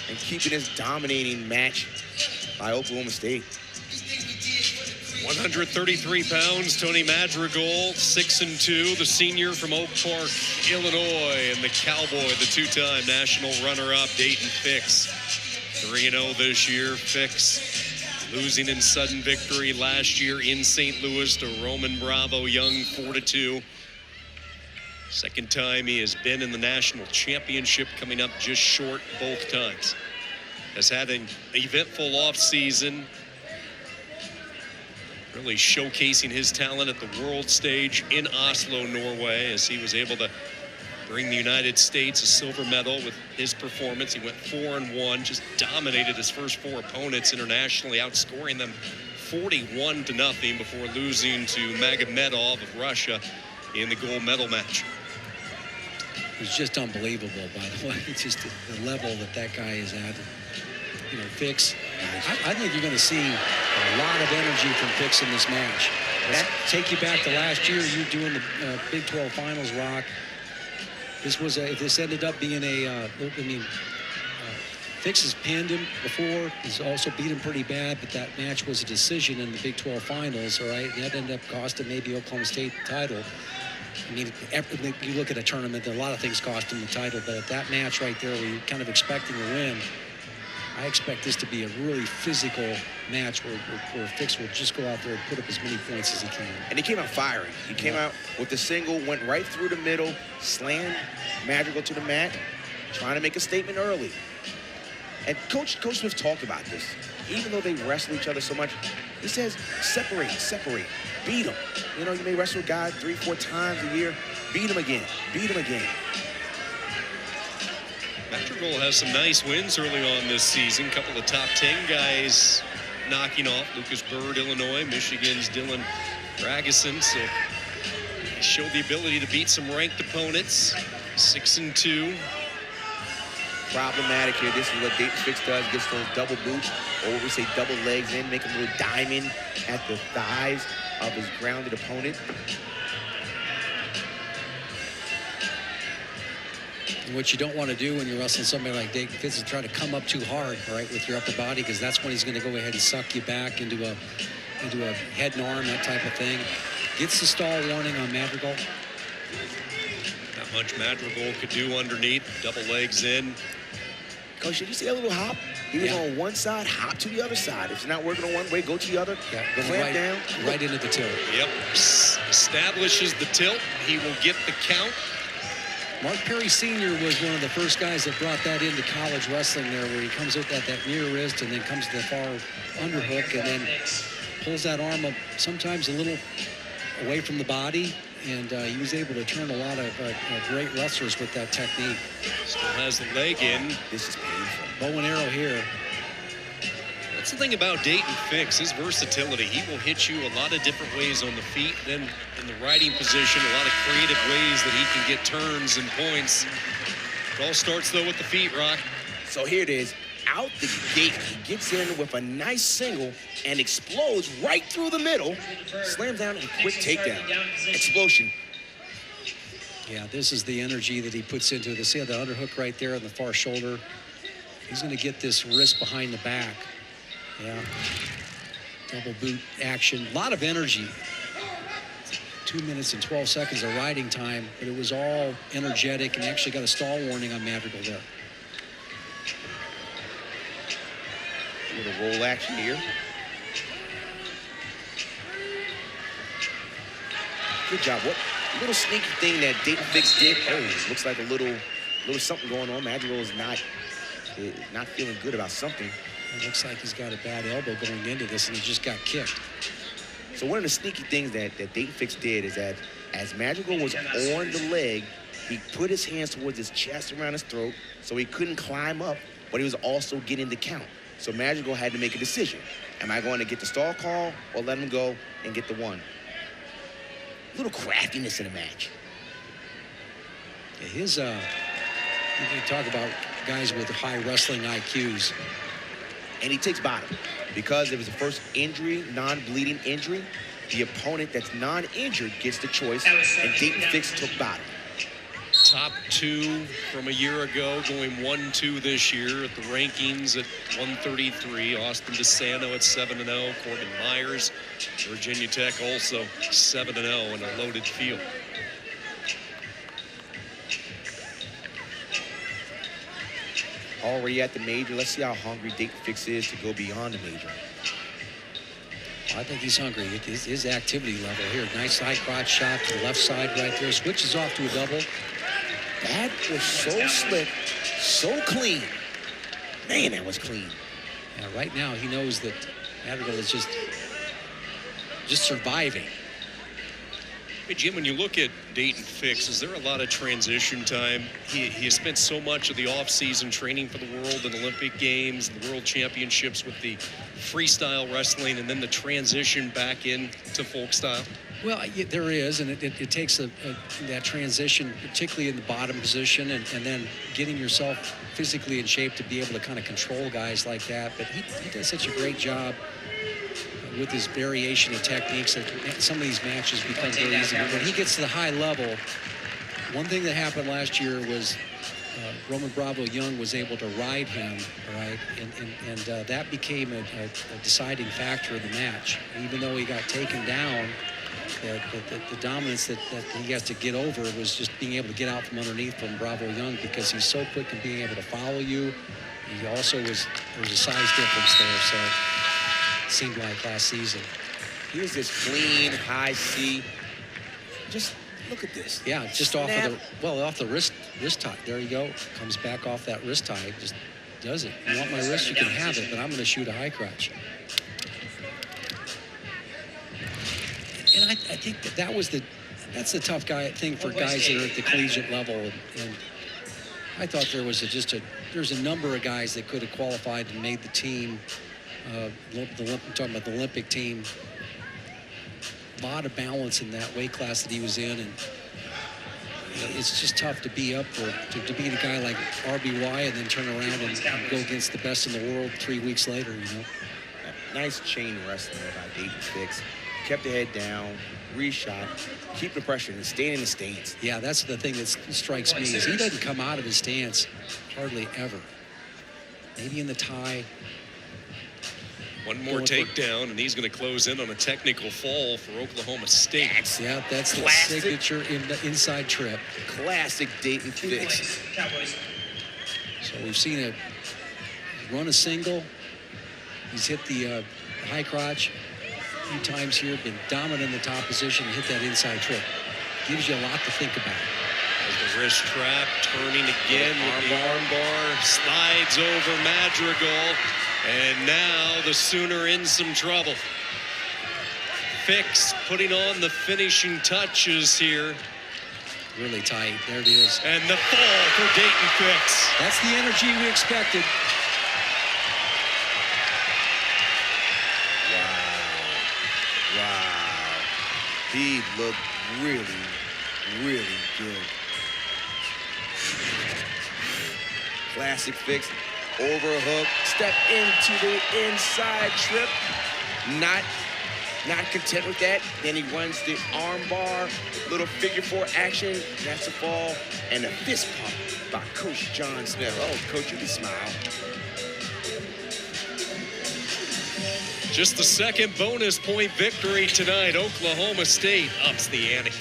and keeping this dominating match by Oklahoma State. 133 pounds, Tony Madrigal, 6'2", the senior from Oak Park, Illinois, and the Cowboy, the two-time national runner-up, Daton Fix. 3-0 this year. Fix losing in sudden victory last year in St. Louis to Roman Bravo Young, 4-2. Second time he has been in the national championship, coming up just short both times. Has had an eventful offseason, really showcasing his talent at the world stage in Oslo, Norway, as he was able to bring the United States a silver medal with his performance. He went 4-1, just dominated his first four opponents internationally, outscoring them 41-0 before losing to Magomedov of Russia in the gold medal match. It was just unbelievable, by the way. It's just the level that guy is at. You know, Fix, I think you're going to see a lot of energy from Fix in this match. Let's take you back to last year. You doing the Big 12 Finals, Rock. This was if this ended up being Fix has pinned him before. He's also beat him pretty bad, but that match was a decision in the Big 12 Finals, all right? And that ended up costing maybe Oklahoma State the title. I mean, you look at a tournament, a lot of things cost him the title, but at that match right there where you're kind of expecting a win, I expect this to be a really physical match where Fix will just go out there and put up as many points as he can. And he came out firing. He came out with the single, went right through the middle, slammed Madrigal to the mat, trying to make a statement early. And Coach Smith talked about this. Even though they wrestle each other so much, he says, separate, beat him. You know, you may wrestle a guy 3-4 times a year, beat him again. Madrigal has some nice wins early on this season. Couple of top 10 guys knocking off. Lucas Bird, Illinois, Michigan's Dylan Ragusin. So he showed the ability to beat some ranked opponents. 6-2. Problematic here. This is what Daton Fix does. Gets those double boots, or what we say double legs in, make a little diamond at the thighs of his grounded opponent. And what you don't want to do when you're wrestling somebody like Daton Fix is try to come up too hard, right, with your upper body, because that's when he's going to go ahead and suck you back into a head and arm, that type of thing. Gets the stall warning on Madrigal. Not much Madrigal could do underneath. Double legs in. Coach, did you see that little hop? He was on one side, hop to the other side. If it's not working on one way, go to the other. Yeah, clamp down. Right into the tilt. Yep. Establishes the tilt. He will get the count. Mark Perry Sr. was one of the first guys that brought that into college wrestling there, where he comes with that near wrist and then comes to the far underhook and then pulls that arm up sometimes a little away from the body. And he was able to turn a lot of great wrestlers with that technique. Still has the leg in. This is painful. Bow and arrow here. That's the thing about Daton Fix, his versatility. He will hit you a lot of different ways on the feet. Then in the riding position, a lot of creative ways that he can get turns and points. It all starts, though, with the feet, Rock. So here it is. Out the gate, he gets in with a nice single and explodes right through the middle. Slams down and quick takedown. Explosion. Yeah, this is the energy that he puts into it. See the underhook right there on the far shoulder. He's going to get this wrist behind the back. Yeah. Double boot action. A lot of energy. 2 minutes and 12 seconds of riding time, but it was all energetic, and actually got a stall warning on Madrigal there. Little roll action here. Good job. What little sneaky thing that Daton Fix did? Oh, looks like a little something going on. Madrigal is not feeling good about something. It looks like he's got a bad elbow going into this, and he just got kicked. So one of the sneaky things that Daton Fix did is that as Madrigal was on the leg, he put his hands towards his chest, around his throat, so he couldn't climb up, but he was also getting the count. So Madrigal had to make a decision. Am I going to get the stall call or let him go and get the one? A little craftiness in the match. Yeah, you talk about guys with high wrestling IQs. And he takes bottom. Because it was the first injury, non-bleeding injury, the opponent that's non-injured gets the choice, and Daton Fix took bottom. top 2 from a year ago, going 1-2 this year at the rankings at 133. Austin DeSanto at 7-0. Corbin Myers, Virginia Tech, also 7-0 in a loaded field. Already at the major. Let's see how hungry Daton Fix is to go beyond the major. I think he's hungry. His activity level here. Nice high crotch shot to the left side right there. Switches off to a double. That was so slick, so clean. Man, that was clean. Yeah, right now he knows that Madrigal is just surviving. Hey, Jim, when you look at Daton Fix, is there a lot of transition time? He has spent so much of the offseason training for the World and Olympic Games, the World Championships with the freestyle wrestling, and then the transition back into folk style. Well, there is, and it takes that transition, particularly in the bottom position, and then getting yourself physically in shape to be able to kind of control guys like that. But he does such a great job with his variation of techniques that some of these matches become very easy. But when he gets to the high level, one thing that happened last year was Roman Bravo Young was able to ride him, right? And that became a deciding factor in the match. Even though he got taken down, the dominance that he has to get over was just being able to get out from underneath from Bravo Young, because he's so quick in being able to follow you. He also there was a size difference there, so it seemed like last season. Here's this clean high C. Just look at this. Yeah, just Snap. off the wrist tie. There you go. Comes back off that wrist tie. Just does it. You want my wrist, you can have it, but I'm going to shoot a high crotch. And I think that's the tough thing for guys that are at the collegiate level. And I thought there's a number of guys that could have qualified and made the team. I'm talking about the Olympic team. A lot of balance in that weight class that he was in, and it's just tough to be up to be a guy like RBY and then turn around and go against the best in the world 3 weeks later. Nice chain wrestling by Daton Fix. Kept the head down, reshot, keep the pressure and staying in the stance. Yeah, that's the thing that strikes me, is he doesn't come out of his stance hardly ever. Maybe in the tie. One more takedown, and he's going to close in on a technical fall for Oklahoma State. That's the signature inside trip. Classic Daton Fix. So we've seen it run a single. He's hit the high crotch a few times here, been dominant in the top position, hit that inside trip. Gives you a lot to think about. There's the wrist trap, turning again with the armbar, slides over Madrigal, and now the Sooner in some trouble. Fix putting on the finishing touches here. Really tight, there it is. And the fall for Daton Fix. That's the energy we expected. Wow. He looked really, really good. Classic Fix. Overhook. Step into the inside trip. Not content with that. Then he runs the arm bar. Little figure 4 action. That's a fall. And a fist pump by Coach John Smith. Oh, Coach, you can smile. Just the second bonus point victory tonight. Oklahoma State ups the ante.